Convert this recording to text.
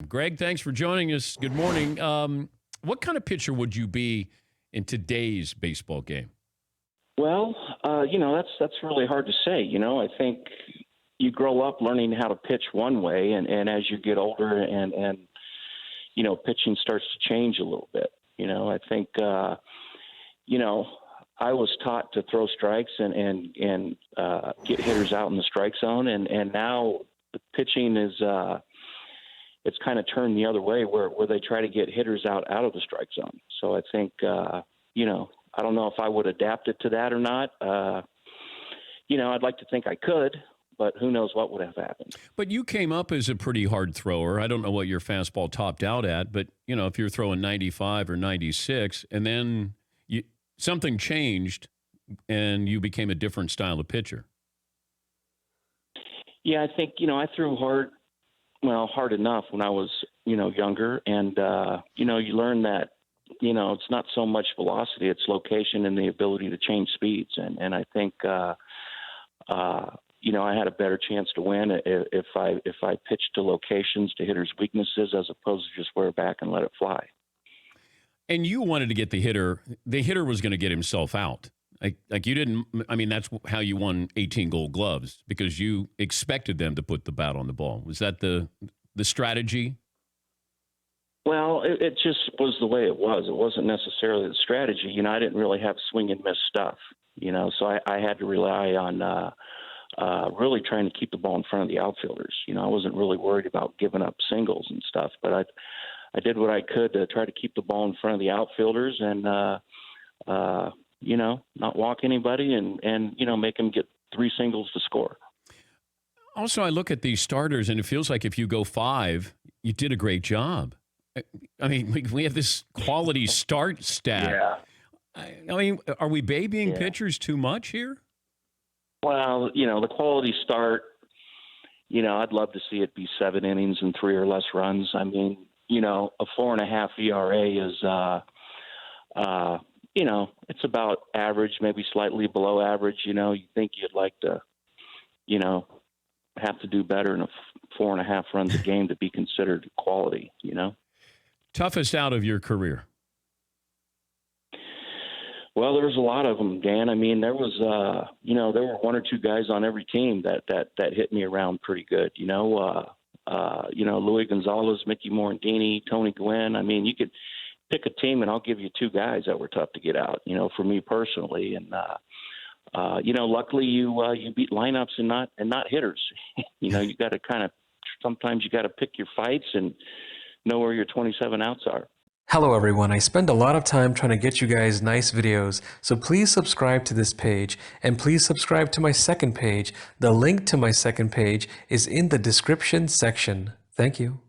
Greg, thanks for joining us. Good morning. What kind of pitcher would you be in today's baseball game? Well, that's really hard to say. I think you grow up learning how to pitch one way, and as you get older and pitching starts to change a little bit. I think, I was taught to throw strikes and get hitters out in the strike zone, and now the pitching is it's kind of turned the other way where they try to get hitters out of the strike zone. So I think, I don't know if I would adapt it to that or not. I'd like to think I could, but who knows what would have happened. But you came up as a pretty hard thrower. I don't know what your fastball topped out at, but, if you're throwing 95 or 96 and then something changed and you became a different style of pitcher. Yeah, I think, I threw hard enough when I was, younger. And, you learn that, it's not so much velocity, it's location and the ability to change speeds. And I think, I had a better chance to win if I pitched to locations, to hitters' weaknesses, as opposed to just wear back and let it fly. And you wanted to get the hitter. The hitter was going to get himself out. Like you didn't. I mean, that's how you won 18 Gold Gloves, because you expected them to put the bat on the ball. Was that the strategy? Well, it just was the way it was. It wasn't necessarily the strategy. I didn't really have swing and miss stuff. So I had to rely on really trying to keep the ball in front of the outfielders. I wasn't really worried about giving up singles and stuff, but I did what I could to try to keep the ball in front of the outfielders and, not walk anybody and make them get 3 singles to score. Also, I look at these starters, and it feels like if you go 5, you did a great job. I mean, we have this quality start stat. Yeah. I mean, are we babying pitchers too much here? Well, the quality start, I'd love to see it be 7 innings and 3 or less runs. I mean, a 4.5 ERA is, it's about average, maybe slightly below average. You think you'd like to, have to do better in a 4.5 runs a game to be considered quality, Toughest out of your career? Well, there was a lot of them, Dan. I mean, there was, there were 1 or 2 guys on every team that hit me around pretty good. Louis Gonzalez, Mickey Morandini, Tony Gwynn. I mean, you could pick a team, and I'll give you 2 guys that were tough to get out. For me personally, and luckily you beat lineups and not hitters. You got to sometimes you got to pick your fights and know where your 27 outs are. Hello everyone, I spend a lot of time trying to get you guys nice videos, so please subscribe to this page, and please subscribe to my second page. The link to my second page is in the description section. Thank you.